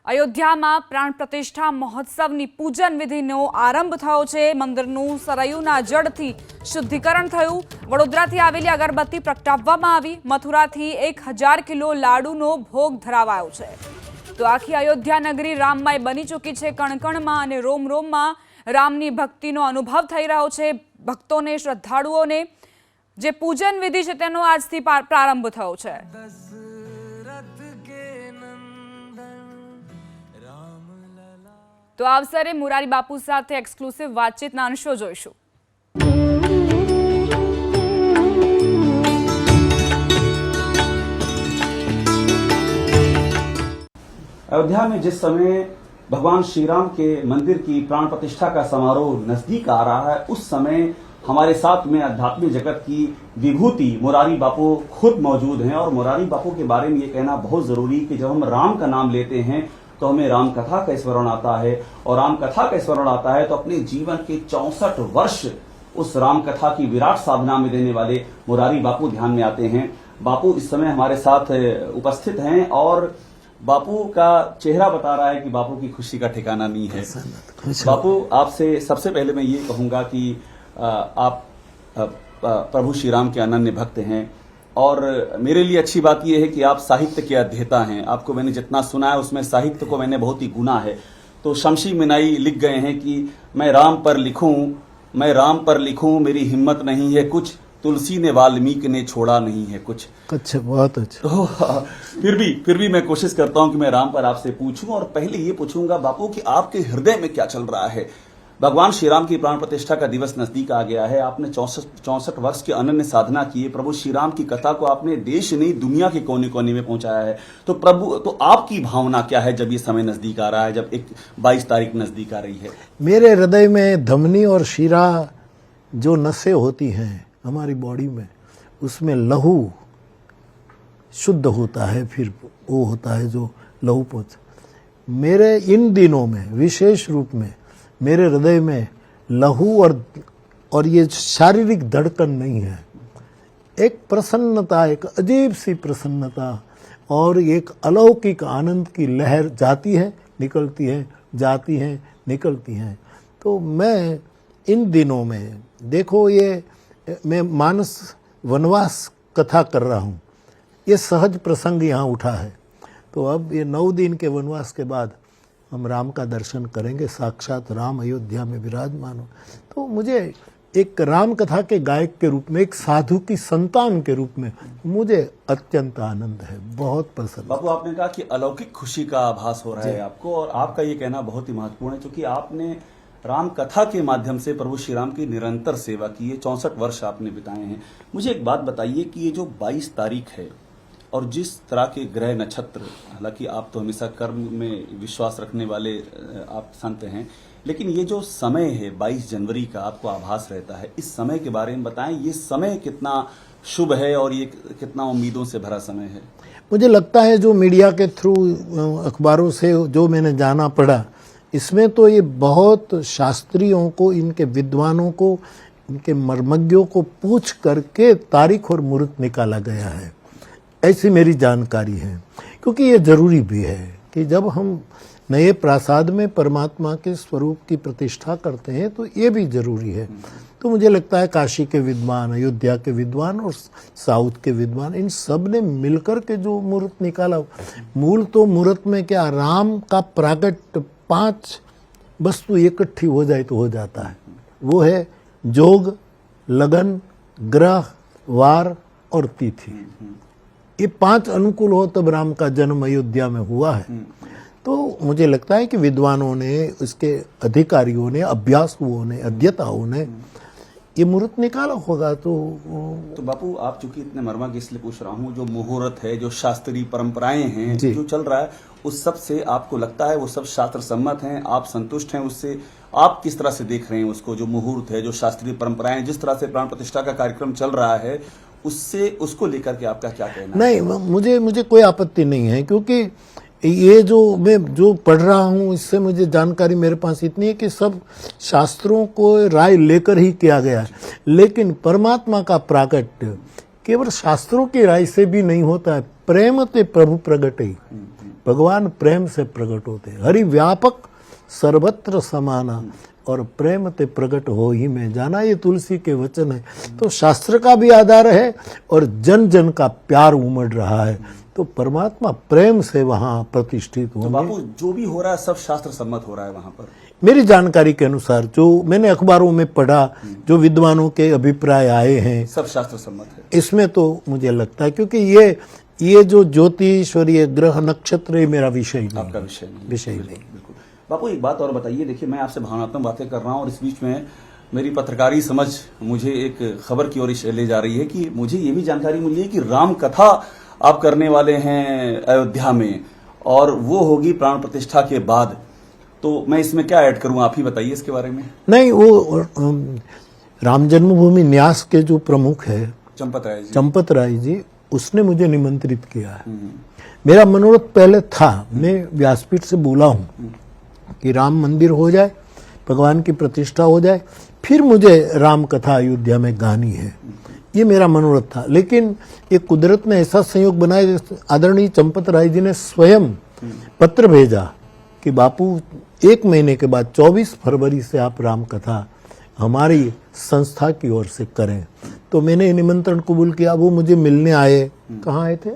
અયોધ્યામાં પ્રાણ પ્રતિષ્ઠા મહોત્સવની પૂજન વિધિનો આરંભ થયો છે। મંદિરનું સરયુના જળથી શુદ્ધિકરણ થયું। વડોદરાથી આવેલી અગરબત્તી પ્રગટાવવામાં આવી। મથુરાથી 1000 કિલો લાડુનો ભોગ ધરાવાયો છે। તો આખી અયોધ્યા નગરી રામમય બની ચૂકી છે। કણકણમાં અને રોમ રોમમાં રામની ભક્તિનો અનુભવ થઈ રહ્યો છે। ભક્તોને શ્રદ્ધાળુઓને જે પૂજન વિધિ છે તેનો આજથી પ્રારંભ થયો છે। तो अवसरे मुरारी बापू साथे एक्सक्लूसिव बातचीतना अंशो जोईशुं। अयोध्या में जिस समय भगवान श्री राम के मंदिर की प्राण प्रतिष्ठा का समारोह नजदीक आ रहा है, उस समय हमारे साथ में आध्यात्मिक जगत की विभूति मुरारी बापू खुद मौजूद हैं। और मुरारी बापू के बारे में ये कहना बहुत जरूरी कि जब हम राम का नाम लेते हैं तो हमें राम कथा का स्मरण आता है, और राम कथा का स्मरण आता है तो अपने जीवन के 64 वर्ष उस राम कथा की विराट साधना में देने वाले मुरारी बापू ध्यान में आते हैं। बापू इस समय हमारे साथ उपस्थित हैं और बापू का चेहरा बता रहा है कि बापू की खुशी का ठिकाना नहीं है। बापू, आपसे सबसे पहले मैं ये कहूंगा कि आप प्रभु श्री राम के अनन्य भक्त हैं, और मेरे लिए अच्छी बात यह है कि आप साहित्य के अध्येता हैं। आपको मैंने जितना सुना है उसमें साहित्य को मैंने बहुत ही गुना है। तो शमशी मिनाई लिख गए हैं कि मैं राम पर लिखूं, मेरी हिम्मत नहीं है कुछ, तुलसी ने वाल्मीकि ने छोड़ा नहीं है कुछ। अच्छा, बहुत अच्छा। तो फिर भी मैं कोशिश करता हूं कि मैं राम पर आपसे पूछूं, और पहले ये पूछूंगा बापू कि आपके हृदय में क्या चल रहा है। भगवान श्री राम की प्राण प्रतिष्ठा का दिवस नजदीक आ गया है। आपने 64 वर्ष की अनन्य साधना की है। प्रभु श्री राम की कथा को आपने देश नहीं दुनिया के कोने कोने में पहुंचाया है। तो आपकी भावना क्या है जब ये समय नजदीक आ रहा है, जब 22 तारीख नजदीक आ रही है? मेरे हृदय में धमनी और शिरा जो नसें होती हैं हमारी बॉडी में, उसमें लहू शुद्ध होता है, फिर वो होता है जो लहू पोछ। मेरे इन दिनों में विशेष रूप में मेरे हृदय में लहू और ये शारीरिक धड़कन नहीं है। एक प्रसन्नता, एक अजीब सी प्रसन्नता और एक अलौकिक आनंद की लहर जाती है, निकलती है, जाती है, निकलती है। तो मैं इन दिनों में, देखो, ये मैं मानस वनवास कथा कर रहा हूँ, ये सहज प्रसंग यहाँ उठा है। तो अब ये 9 दिन के वनवास के बाद हम राम का दर्शन करेंगे। साक्षात राम अयोध्या में विराजमान हो। तो मुझे एक राम कथा के गायक के रूप में, एक साधु की संतान के रूप में मुझे अत्यंत आनंद है, बहुत पसंद। बापू, आपने कहा कि अलौकिक खुशी का आभास हो रहा है आपको, और आपका ये कहना बहुत ही महत्वपूर्ण है क्योंकि आपने राम कथा के माध्यम से प्रभु श्री राम की निरंतर सेवा की है। 64 वर्ष आपने बिताए हैं। मुझे एक बात बताइए कि ये जो 22 तारीख है और जिस तरह के ग्रह नक्षत्र, हालांकि आप तो हमेशा कर्म में विश्वास रखने वाले आप संत हैं, लेकिन ये जो समय है 22 जनवरी का आपको आभास रहता है, इस समय के बारे में बताएं। ये समय कितना शुभ है और ये कितना उम्मीदों से भरा समय है? मुझे लगता है जो मीडिया के थ्रू, अखबारों से जो मैंने जाना पड़ा, इसमें तो ये बहुत शास्त्रियों को, इनके विद्वानों को, इनके मर्मज्ञों को पूछ करके तारीख और मुहूर्त निकाला गया है, ऐसी मेरी जानकारी है। क्योंकि ये जरूरी भी है कि जब हम नए प्रासाद में परमात्मा के स्वरूप की प्रतिष्ठा करते हैं तो ये भी जरूरी है। तो मुझे लगता है काशी के विद्वान, अयोध्या के विद्वान और साउथ के विद्वान, इन सब ने मिलकर के जो मुहूर्त निकाला, मूल तो मुहूर्त में क्या, राम का प्रागट 5 वस्तु इकट्ठी हो जाए तो हो जाता है। वो है जोग, लगन, ग्रह, वार और तिथि। ये 5 अनुकूल हो तब राम का जन्म अयोध्या में हुआ है। तो मुझे लगता है कि विद्वानों ने, इसके अधिकारियों ने, अभ्यासुओं ने, अध्येताओं ने ये मुहूर्त निकाला होगा। तो बापू, आप चूंकि इतने मर्मज्ञ, इसलिए पूछ रहा हूँ, जो मुहूर्त है, जो शास्त्रीय परंपराएं हैं, जो चल रहा है, उस सब से आपको लगता है वो सब शास्त्र सम्मत हैं, आप संतुष्ट हैं उससे? आप किस तरह से देख रहे हैं उसको, जो मुहूर्त है, जो शास्त्रीय परंपराएं, जिस तरह से प्राण प्रतिष्ठा का कार्यक्रम चल रहा है, उससे, उसको लेकर के आपका क्या कहना है? नहीं, मुझे कोई आपत्ति नहीं है, क्योंकि ये जो मैं जो पढ़ रहा हूँ, इससे मुझे जानकारी मेरे पास इतनी है कि सब शास्त्रों को राय लेकर ही किया गया है। लेकिन परमात्मा का प्राकट्य केवल शास्त्रों की राय से भी नहीं होता है। प्रेम ते प्रभु प्रगटे, भगवान प्रेम से प्रकट होते हैं। हरि व्यापक सर्वत्र समाना और प्रेम ते प्रकट हो ही में जाना, ये तुलसी के वचन है। तो शास्त्र का भी आधार है और जन जन का प्यार उमड़ रहा है, तो परमात्मा प्रेम से वहां प्रतिष्ठित तो होंगे। बापू जो भी हो रहा है सब शास्त्र सम्मत हो रहा है वहां पर? मेरी जानकारी के अनुसार जो मैंने अखबारों में पढ़ा, जो विद्वानों के अभिप्राय आए हैं, सब शास्त्र सम्मत है इसमें तो मुझे लगता है, क्योंकि ये जो ज्योतिष और ये ग्रह नक्षत्र, ये मेरा विषय नहीं, आपका विषय नहीं। विषय नहीं। बिल्कुल। बापू एक बात और बताइए, देखिए मैं आपसे भावनात्मक बातें कर रहा हूं और इस बीच में मेरी पत्रकारी समझ मुझे एक खबर की ओर ले जा रही है कि मुझे ये भी जानकारी मिली है कि राम कथा आप करने वाले हैं अयोध्या में, और वो होगी प्राण प्रतिष्ठा के बाद। तो मैं इसमें क्या ऐड करूं, आप ही बताइए इसके बारे में। नहीं, वो राम जन्मभूमि न्यास के जो प्रमुख है चंपत राय जी, उसने मुझे निमंत्रित किया है। मेरा मनोरथ पहले था, मैं व्यासपीठ से बोला हूं कि राम मंदिर हो जाए, भगवान की प्रतिष्ठा हो जाए, फिर मुझे राम कथा अयोध्या में गानी है, ये मेरा मनोरथ था। लेकिन ये कुदरत ने ऐसा संयोग बनाया, आदरणीय चंपत राय जी ने स्वयं पत्र भेजा कि बापू 1 महीने के बाद 24 फरवरी से आप राम कथा हमारी संस्था की ओर से करें। तो मैंने निमंत्रण कबूल किया। वो मुझे मिलने आए, कहाँ आए थे?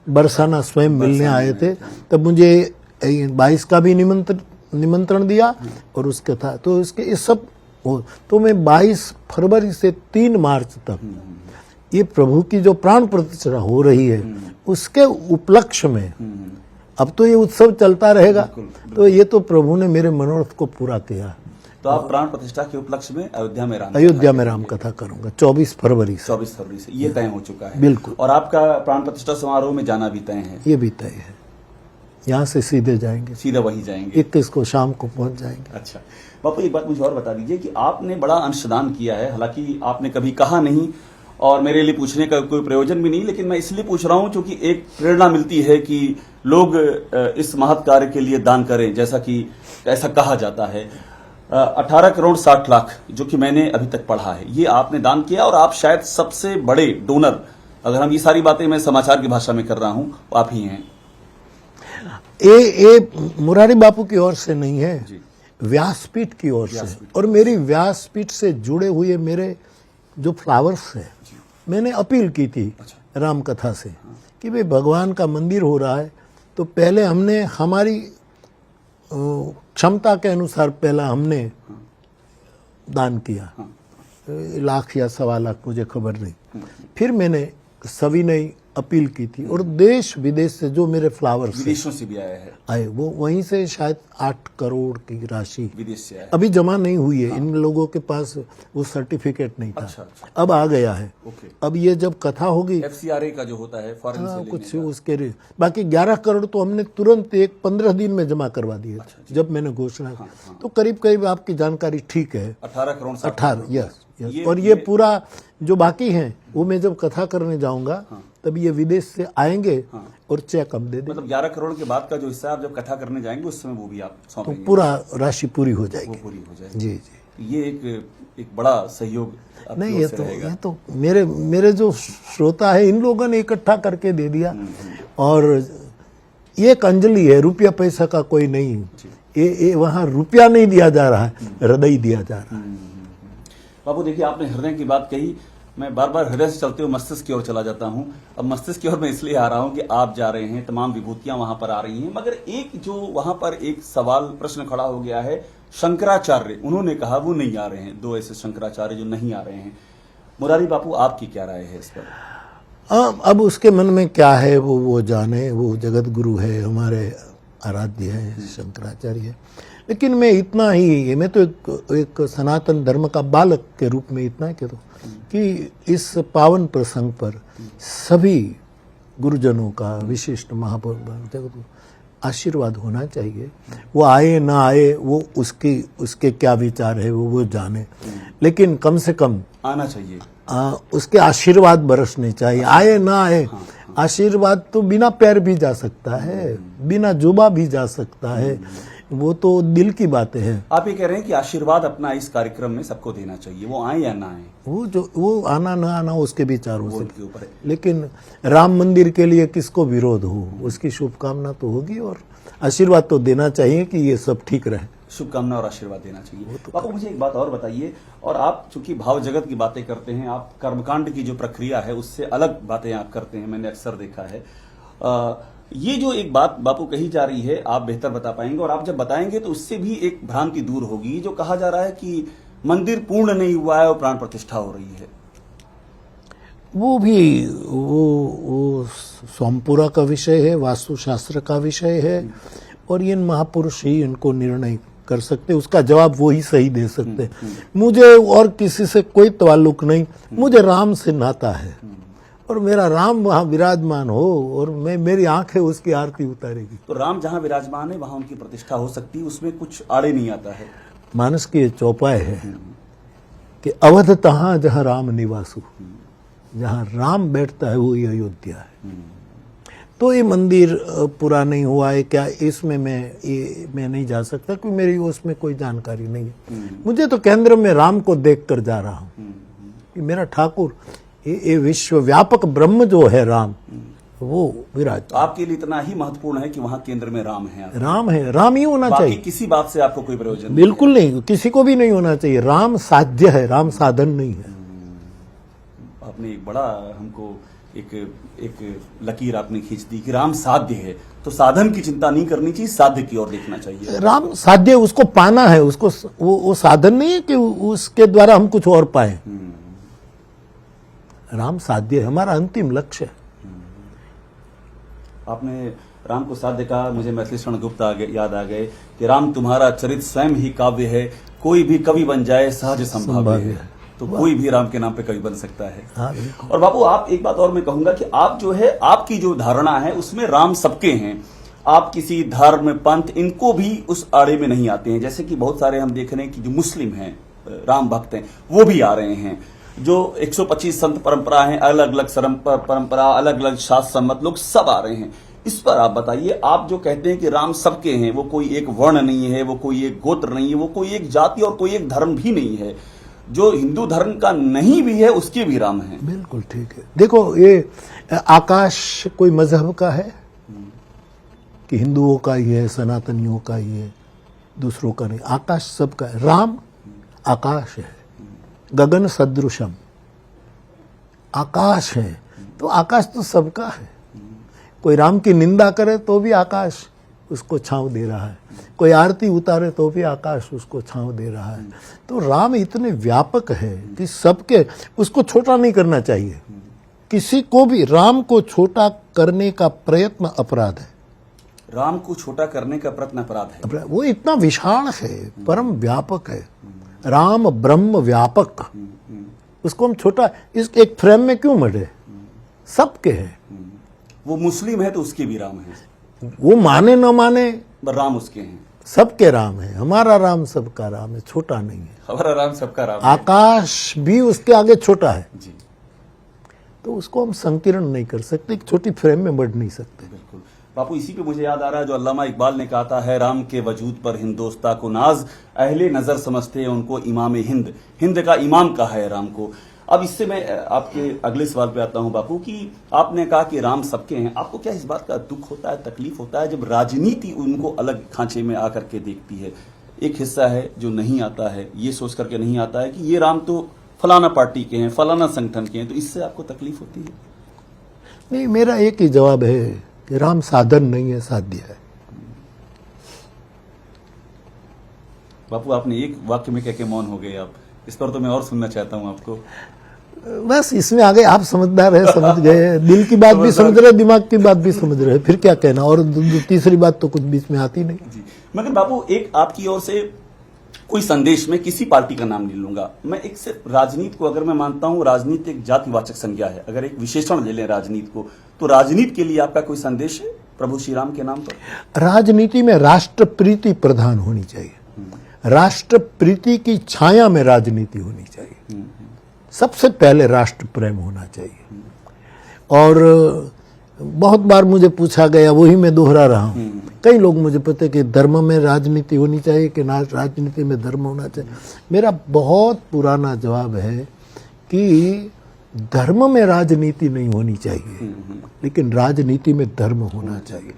बरसाना स्वयं मिलने आए थे। तब मुझे 22 का भी निमंत्रण दिया और उसके था, तो इसके इस सब तो मैं 22 फरवरी से 3 मार्च तक ये प्रभु की जो प्राण प्रतिष्ठा हो रही है उसके उपलक्ष्य में, अब तो ये उत्सव चलता रहेगा, तो ये तो प्रभु ने मेरे मनोरथ को पूरा किया। तो आप प्राण प्रतिष्ठा के उपलक्ष्य में अयोध्या में राम कथा करूंगा 24 फरवरी से। 24 फरवरी से ये तय हो चुका है। बिल्कुल। और आपका प्राण प्रतिष्ठा समारोह में जाना भी तय है? ये भी तय है, यहाँ से सीधे जाएंगे, सीधा वहीं जाएंगे, 21 को शाम को पहुंच जाएंगे। अच्छा बापू, एक बात मुझे और बता दीजिए कि आपने बड़ा अंशदान किया है, हालांकि आपने कभी कहा नहीं और मेरे लिए पूछने का कोई प्रयोजन भी नहीं, लेकिन मैं इसलिए पूछ रहा हूं क्योंकि एक प्रेरणा मिलती है कि लोग इस महत् कार्य के लिए दान करें, जैसा कि ऐसा कहा जाता है। 18 करोड़ 60 लाख जो कि मैंने अभी तक पढ़ा है, ये आपने दान किया और आप शायद सबसे बड़े डोनर, अगर हम ये सारी बातें मैं समाचार की भाषा में कर रहा हूं, आप ही हैं। ये मुरारी बापू की ओर से नहीं है, व्यासपीठ की ओर से। और मेरी व्यासपीठ से जुड़े हुए मेरे जो फ्लावर्स है, मैंने अपील की थी राम कथा से कि भाई भगवान का मंदिर हो रहा है, तो पहले हमने हमारी क्षमता के अनुसार पहला हमने दान किया, 1 लाख या 1.25 लाख, मुझे खबर नहीं। फिर मैंने सविनय अपील की थी और देश विदेश से जो मेरे फ्लावर्स विदेशों से भी आए, वो वहीं से शायद 8 करोड़ की राशि विदेश से आए, अभी जमा नहीं हुई है। इन लोगों के पास वो सर्टिफिकेट नहीं था। अच्छा। अब आ गया है। अब ये जब कथा होगी, FCRA का जो होता है फॉरेन से कुछ उसके बाकी 11 करोड़ तो हमने तुरंत 15 दिन में जमा करवा दिए। जब मैंने घोषणा की तो करीब करीब आपकी जानकारी ठीक है, 18 करोड़ 18, यस। और ये पूरा जो बाकी है वो मैं जब कथा करने जाऊंगा तब ये विदेश से आएंगे और चेक हम दे देंगे। मतलब 11 करोड़ के बाद का जो हिस्सा आप जब कथा करने जाएंगे उस समय वो भी आप तो सौंपेंगे, पूरा राशि पूरी हो जाएगी। वो पूरी हो जाएगी। जी जी। ये एक बड़ा सहयोग आपकी नहीं, ओर ये से तो रहेगा। मेरे जो श्रोता है इन लोगों ने इकट्ठा करके दे दिया और ये एक अंजलि है, रुपया पैसा का कोई नहीं। ये वहाँ रुपया नहीं दिया जा रहा है, हृदय दिया जा रहा है। बाबू देखिए, आपने हृदय की बात कही, मैं बार बार हृदय से चलते हुए मस्तिष्क की ओर चला जाता हूं। अब मस्तिष्क की ओर मैं इसलिए आ रहा हूं कि आप जा रहे हैं, तमाम विभूतियां वहां पर आ रही हैं, मगर एक जो वहां पर एक सवाल प्रश्न खड़ा हो गया है, शंकराचार्य, उन्होंने कहा वो नहीं आ रहे हैं, 2 ऐसे शंकराचार्य जो नहीं आ रहे हैं। मुरारी बापू, आपकी क्या राय है इस पर? अब उसके मन में क्या है वो जाने, वो जगत गुरु है, हमारे आराध्य है, शंकराचार्य। लेकिन मैं इतना ही, मैं तो एक सनातन धर्म का बालक के रूप में इतना कह दूं कि इस पावन प्रसंग पर सभी गुरुजनों का, विशिष्ट महापुरुषों का आशीर्वाद होना चाहिए। वो आए ना आए, वो उसके क्या विचार है वो जाने, लेकिन कम से कम आना चाहिए, उसके आशीर्वाद बरसने चाहिए। आए ना आए, आशीर्वाद तो बिना पैर भी जा सकता है, बिना जुबा भी जा सकता है, वो तो दिल की बातें हैं। आप ये कह रहे हैं कि आशीर्वाद अपना इस कार्यक्रम में सबको देना चाहिए, वो आए या ना आए, वो आना ना आना उसके विचारों वो से, उनके ऊपर है। लेकिन राम मंदिर के लिए किसको विरोध हो, उसकी शुभकामना तो होगी और आशीर्वाद तो देना चाहिए कि ये सब ठीक रहे। शुभकामना और आशीर्वाद देना चाहिए। बापू मुझे एक बात और बताइए, और आप चूंकि भाव जगत की बातें करते हैं, आप कर्मकांड की जो प्रक्रिया है उससे अलग बातें आप करते हैं, मैंने अक्सर देखा है। ये जो एक बात बापू कही जा रही है आप बेहतर बता पाएंगे, और आप जब बताएंगे तो उससे भी एक भ्रांति दूर होगी। जो कहा जा रहा है कि मंदिर पूर्ण नहीं हुआ है और प्राण प्रतिष्ठा हो रही है, वो भी वो सोमपुरा का विषय है, वास्तुशास्त्र का विषय है, और ये महापुरुष ही इनको निर्णय कर सकते, उसका जवाब वो ही सही दे सकते। मुझे और किसी से कोई ताल्लुक नहीं, मुझे राम से नाता है और मेरा राम वहां विराजमान हो और मेरी आंखें उसकी आरती उतारेगी। तो राम जहां विराजमान है वहां उनकी प्रतिष्ठा हो सकती है, उसमें कुछ आड़े नहीं आता है। मानस की ये चौपाई है कि अवध तहां जहां राम निवासु, जहां राम बैठता है वो ये अयोध्या है। तो ये मंदिर पूरा नहीं हुआ है क्या, इसमें मैं नहीं जा सकता क्योंकि मेरी उसमें कोई जानकारी नहीं है। मुझे तो केंद्र में राम को देखकर जा रहा हूं कि मेरा ठाकुर, ये विश्वव्यापक ब्रह्म जो है राम, वो विराज। तो आपके लिए इतना ही महत्वपूर्ण है कि वहां केंद्र में राम है, राम ही होना चाहिए। किसी बात से आपको कोई प्रयोजन बिल्कुल नहीं, किसी को भी नहीं होना चाहिए। राम साध्य है, राम साधन नहीं है। आपने एक बड़ा हमको एक लकीर आपने खींच दी कि राम साध्य है, तो साधन की चिंता नहीं करनी चाहिए, साध्य की ओर देखना चाहिए। राम साध्य, उसको पाना है, उसको वो साधन नहीं है कि उसके द्वारा हम कुछ और पाए। राम साध्य है, हमारा अंतिम लक्ष्य है। आपने राम को साध्य कहा, मुझे मैथिली शरण गुप्त याद आ गए कि राम तुम्हारा चरित स्वयं ही काव्य है, कोई भी कवि बन जाए सहज संभाव्य है। तो कोई भी राम के नाम पे कवि बन सकता है। हाँ, और बाबू आप एक बात और मैं कहूंगा कि आप जो है, आपकी जो धारणा है उसमें राम सबके हैं, आप किसी धर्म पंथ इनको भी उस आड़े में नहीं आते हैं। जैसे कि बहुत सारे हम देख रहे हैं कि जो मुस्लिम हैं, राम भक्त हैं, वो भी आ रहे हैं। जो 125 संत परंपरा है, अलग अलग परंपरा, अलग अलग शास्त्र सम्मत लोग सब आ रहे हैं। इस पर आप बताइए, आप जो कहते हैं कि राम सबके हैं, वो कोई एक वर्ण नहीं है, वो कोई एक गोत्र नहीं है, वो कोई एक जाति और कोई एक धर्म भी नहीं है, जो हिंदू धर्म का नहीं भी है उसके भी राम हैं। बिल्कुल ठीक है। देखो, ये आकाश कोई मजहब का है कि हिंदुओं का ही है, सनातनियों का ही है, दूसरों का नहीं। आकाश सबका है। राम आकाश है, गगन सदृशम आकाश है, तो आकाश तो सबका है। कोई राम की निंदा करे तो भी आकाश उसको छांव दे रहा है, कोई आरती उतारे तो भी आकाश उसको छांव दे रहा है। तो राम इतने व्यापक है कि सबके, उसको छोटा नहीं करना चाहिए। किसी को भी राम को छोटा करने का प्रयत्न अपराध है। राम को छोटा करने का प्रयत्न अपराध है। वो इतना विशाल है, परम व्यापक है। राम ब्रह्म व्यापक, उसको हम छोटा इस एक फ्रेम में क्यों मटे? सबके है। वो मुस्लिम है तो उसके भी राम है, वो माने न माने राम उसके हैं, सबके राम है। हमारा राम सबका राम है, छोटा नहीं है। हमारा राम सबका राम है। आकाश भी उसके आगे छोटा है जी। तो उसको हम संकीर्ण नहीं कर सकते, एक छोटी फ्रेम में बढ़ नहीं सकते। बिल्कुल बापू, इसी पे मुझे याद आ रहा है जो अल्लामा इकबाल ने कहा था, है राम के वजूद पर हिंदोस्ता को नाज, अहले नजर समझते हैं उनको इमाम हिंद, हिंद का इमाम कहा है राम को। अब इससे मैं आपके अगले सवाल पे आता हूं बापू, कि आपने कहा कि राम सबके हैं, आपको क्या इस बात का दुख होता है, तकलीफ होता है जब राजनीति उनको अलग खांचे में आकर के देखती है? एक हिस्सा है जो नहीं आता है, ये सोच करके नहीं आता है कि ये राम तो फलाना पार्टी के हैं, फलाना संगठन के हैं, तो इससे आपको तकलीफ होती है? नहीं, मेरा एक ही जवाब है कि राम साधन नहीं है, साध्य है। बापू आपने एक वाक्य में कह के मौन हो गए आप, इस पर तो मैं और सुनना चाहता हूं आपको। बस इसमें आगे आप समझदार है, समझ गए, दिल की बात भी समझ रहे, दिमाग की बात भी समझ रहे, फिर क्या कहना। और तीसरी बात तो कुछ बीच में आती नहीं जी। मगर बापू एक आपकी ओर से कोई संदेश, में किसी पार्टी का नाम नहीं लूंगा, मैं एक सिर्फ राजनीति को, अगर मैं मानता हूं राजनीति एक जातिवाचक संज्ञा है, अगर एक विशेषण ले लें राजनीति को, तो राजनीति के लिए आपका कोई संदेश है प्रभु श्री राम के नाम पर? राजनीति में राष्ट्र प्रीति प्रधान होनी चाहिए, राष्ट्र प्रीति की छाया में राजनीति होनी चाहिए। सबसे पहले राष्ट्र प्रेम होना चाहिए। और बहुत बार मुझे पूछा गया, वही मैं दोहरा रहा हूँ। कई लोग मुझे पता है कि धर्म में राजनीति होनी चाहिए कि ना राजनीति में धर्म होना चाहिए। मेरा बहुत पुराना जवाब है कि धर्म में राजनीति नहीं होनी चाहिए, लेकिन राजनीति में धर्म होना चाहिए।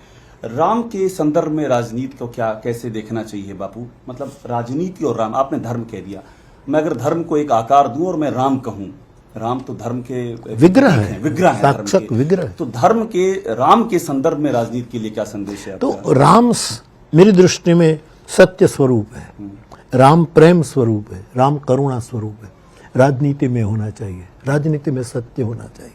राम के संदर्भ में राजनीति को क्या कैसे देखना चाहिए बापू? मतलब राजनीति और राम, आपने धर्म कह दिया, मैं अगर धर्म को एक आकार दूं और मैं राम कहूं, राम तो धर्म के विग्रह है, विग्रह है, साक्षात विग्रह। तो धर्म के राम के संदर्भ में राजनीति के लिए क्या संदेश है? तो राम मेरी दृष्टि में सत्य स्वरूप है, राम प्रेम स्वरूप है, राम करुणा स्वरूप है। राजनीति में होना चाहिए, राजनीति में सत्य होना चाहिए,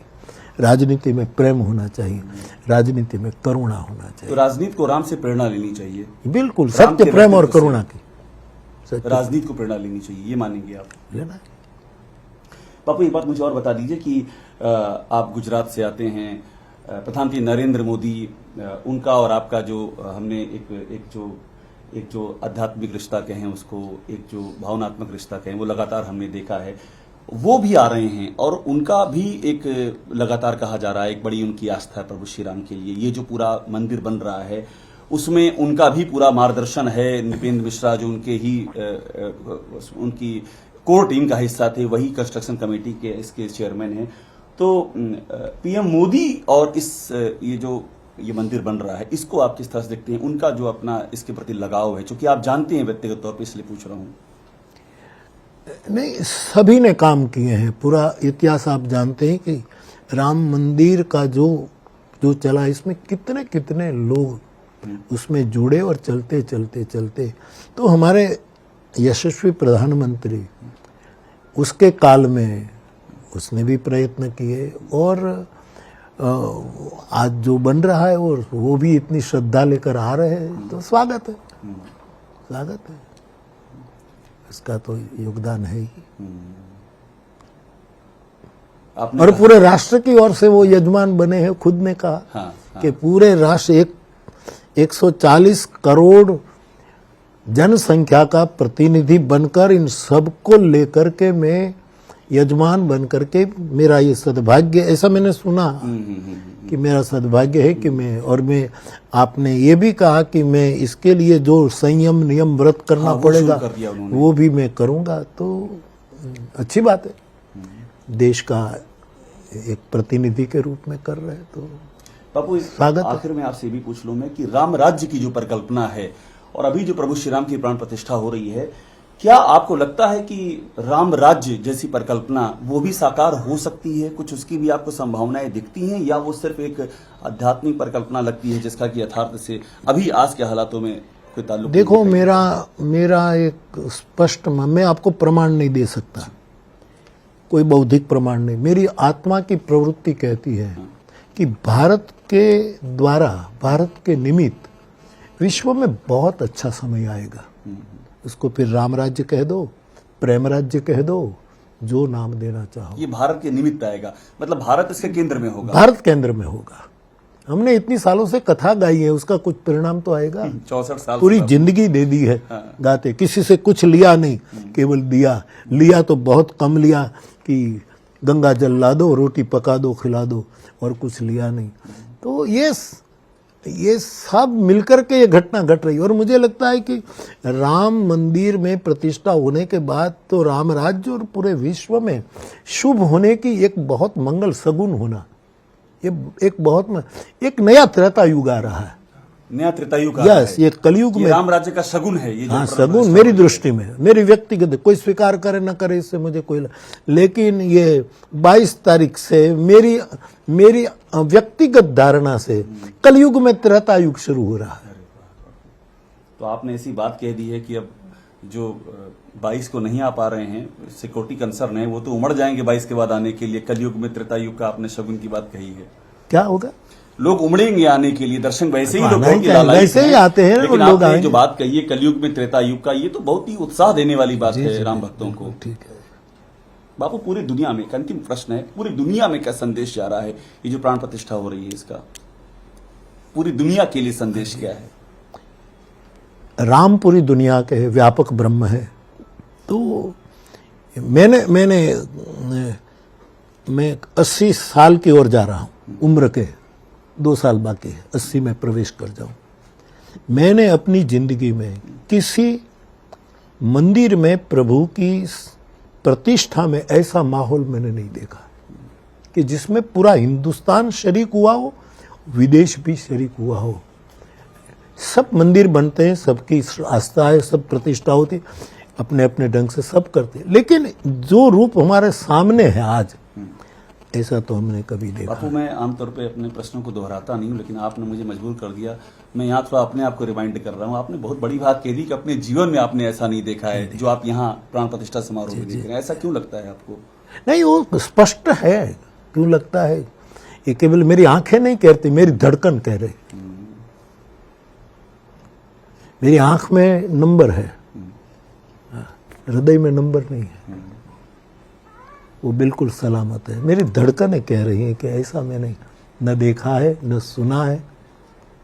राजनीति में प्रेम होना चाहिए, राजनीति में करुणा होना तो चाहिए। राजनीति को राम से प्रेरणा लेनी चाहिए, बिल्कुल, राम सत्य के प्रेम और व्यक्तित्व से। करुणा की राजनीति को प्रेरणा लेनी चाहिए, ये मानेंगे आप? लेना है। बापू एक बात मुझे और बता दीजिए कि आप गुजरात से आते हैं, प्रधानमंत्री नरेंद्र मोदी, उनका और आपका जो हमने एक जो आध्यात्मिक रिश्ता कहें उसको, एक जो भावनात्मक रिश्ता कहें, वो लगातार हमने देखा है, वो भी आ रहे हैं और उनका भी एक लगातार कहा जा रहा है, एक बड़ी उनकी आस्था है प्रभु श्री राम के लिए। ये जो पूरा मंदिर बन रहा है उसमें उनका भी पूरा मार्गदर्शन है। नृपेंद्र मिश्रा जो उनके ही उनकी कोर टीम का हिस्सा थे, वही कंस्ट्रक्शन कमेटी के इसके चेयरमैन हैं। तो पीएम मोदी और ये मंदिर बन रहा है, इसको आप किस तरह से देखते हैं? उनका जो अपना इसके प्रति लगाव है, क्योंकि आप जानते हैं व्यक्तिगत तौर पर, इसलिए पूछ रहा हूं। नहीं, सभी ने काम किए हैं, पूरा इतिहास आप जानते हैं कि राम मंदिर का जो चला, इसमें कितने कितने लोग उसमें जुड़े और चलते चलते चलते तो हमारे यशस्वी प्रधानमंत्री उसके काल में उसने भी प्रयत्न किए और आज जो बन रहा है और वो भी इतनी श्रद्धा लेकर आ रहे हैं, तो स्वागत है, स्वागत है, इसका तो योगदान है ही। और पूरे राष्ट्र की ओर से वो यजमान बने हैं। खुद ने कहा कि पूरे राष्ट्र 140 करोड़ जनसंख्या का प्रतिनिधि बनकर, इन सबको लेकर के मैं यजमान बनकर के, मेरा ये सद्भाग्य, ऐसा मैंने सुना कि मेरा सद्भाग्य है कि मैं आपने ये भी कहा कि मैं इसके लिए जो संयम नियम व्रत करना पड़ेगा वो भी मैं करूंगा। तो अच्छी बात है, देश का एक प्रतिनिधि के रूप में कर रहे हैं, तो बापू स्वागत। आखिर में आपसे भी पूछ लूं मैं कि राम राज्य की जो परिकल्पना है और अभी जो प्रभु श्री राम की प्राण प्रतिष्ठा हो रही है, क्या आपको लगता है कि राम राज्य जैसी परिकल्पना वो भी साकार हो सकती है? कुछ उसकी भी आपको संभावनाएं दिखती हैं, या वो सिर्फ एक आध्यात्मिक परिकल्पना लगती है जिसका कि यथार्थ से अभी आज के हालातों में कोई ताल्लुक? देखो, मेरा एक स्पष्ट, मैं आपको प्रमाण नहीं दे सकता, कोई बौद्धिक प्रमाण नहीं। मेरी आत्मा की प्रवृत्ति कहती है कि भारत के द्वारा, भारत के निमित्त विश्व में बहुत अच्छा समय आएगा। उसको फिर राम राज्य कह दो, प्रेम राज्य कह दो, जो नाम देना चाहो। ये भारत के निमित्त आएगा, मतलब भारत इसके केंद्र में होगा? भारत केंद्र में होगा। हमने इतनी सालों से कथा गाई है, उसका कुछ परिणाम तो आएगा। 64 साल पूरी जिंदगी दे दी है गाते, किसी से कुछ लिया नहीं, केवल लिया तो बहुत कम लिया कि गंगा जल ला दो, रोटी पका दो, खिला दो, और कुछ लिया नहीं। तो ये सब मिलकर के ये घटना घट रही है। और मुझे लगता है कि राम मंदिर में प्रतिष्ठा होने के बाद तो राम राज्य और पूरे विश्व में शुभ होने की एक बहुत मंगल सगुन होना, ये एक नया त्रेता युग आ रहा है, नया त्रेता युग आ रहा रहा है। ये कलयुग में राम राज्य का शगुन है ये। हाँ, शगुन मेरी दृष्टि में, मेरी व्यक्तिगत, कोई स्वीकार करे न करे इससे मुझे कोई, लेकिन ये 22 तारीख से मेरी व्यक्तिगत धारणा से कलयुग में त्रेता युग शुरू हो रहा है। तो आपने ऐसी बात कह दी है कि अब जो 22 को नहीं आ पा रहे हैं, सिक्योरिटी कंसर्न है, वो तो उमड़ जाएंगे 22 के बाद आने के लिए। कलयुग में त्रेता युग का आपने शगुन की बात कही है, क्या होगा? लोग उमड़ेंगे आने के लिए, दर्शन वैसे ही लोग वैसे ही आते हैं, लेकिन लोग आपने जो बात कही है कलयुग में त्रेता युग का, ये तो बहुत ही उत्साह देने वाली बात है राम भक्तों को। ठीक है बापू, पूरी दुनिया में, अंतिम प्रश्न है, पूरी दुनिया में क्या संदेश जा रहा है? ये जो प्राण प्रतिष्ठा हो रही है, इसका पूरी दुनिया के लिए संदेश क्या है? राम पूरी दुनिया के व्यापक ब्रह्म है। तो मैं 80 साल की ओर जा रहा हूं उम्र के, 2 साल बाकी है, 80 में प्रवेश कर जाऊं। मैंने अपनी जिंदगी में किसी मंदिर में प्रभु की प्रतिष्ठा में ऐसा माहौल मैंने नहीं देखा कि जिसमें पूरा हिंदुस्तान शरीक हुआ हो, विदेश भी शरीक हुआ हो। सब मंदिर बनते हैं, सबकी आस्था है, सब प्रतिष्ठा होती, अपने अपने ढंग से सब करते हैं, लेकिन जो रूप हमारे सामने है आज, ऐसा तो हमने कभी देखा। बापू, मैं आमतौर पे अपने प्रश्नों को दोहराता नहीं हूँ, लेकिन आपने मुझे मजबूर कर दिया। मैं यहाँ थोड़ा अपने आप को रिमाइंड कर रहा हूँ। आपने बहुत बड़ी बात कह दी कि अपने जीवन में आपने ऐसा नहीं देखा है जो आप यहाँ प्राण प्रतिष्ठा समारोह में देख रहे हैं। ऐसा क्यों लगता है आपको? नहीं, वो स्पष्ट है। क्यों लगता है? ये केवल मेरी आंखें नहीं कहती, मेरी धड़कन कह रही। मेरी आंख में नंबर है, हृदय में नंबर नहीं है, वो बिल्कुल सलामत है। मेरी धड़कनें कह रही हैं कि ऐसा मैंने न देखा है, न सुना है,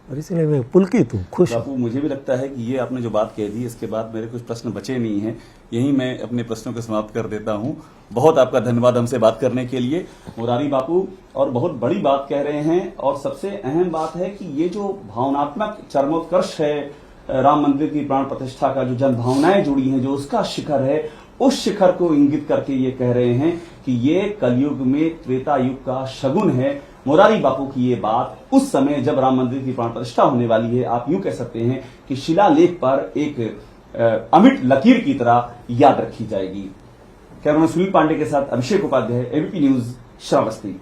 और इसलिए मैं पुलकित हूँ, खुश हूँ। बापू, मुझे भी लगता है कि ये आपने जो बात कह दी, इसके बाद मेरे कुछ प्रश्न बचे नहीं हैं। यहीं मैं अपने प्रश्नों को समाप्त कर देता हूँ। बहुत आपका धन्यवाद हमसे बात करने के लिए, मुरारी बापू। और बहुत बड़ी बात कह रहे हैं, और सबसे अहम बात है कि ये जो भावनात्मक चरमोत्कर्ष है राम मंदिर की प्राण प्रतिष्ठा का, जो जन भावनाएं जुड़ी हैं, जो उसका शिखर है, उस शिखर को इंगित करके ये कह रहे हैं कि ये कलयुग में त्रेता युग का शगुन है। मुरारी बापू की ये बात उस समय जब राम मंदिर की प्राण प्रतिष्ठा होने वाली है, आप यूं कह सकते हैं कि शिलालेख पर एक अमिट लकीर की तरह याद रखी जाएगी। कैमरामैन सुनील पांडे के साथ अभिषेक उपाध्याय, एबीपी न्यूज, श्रावस्ती।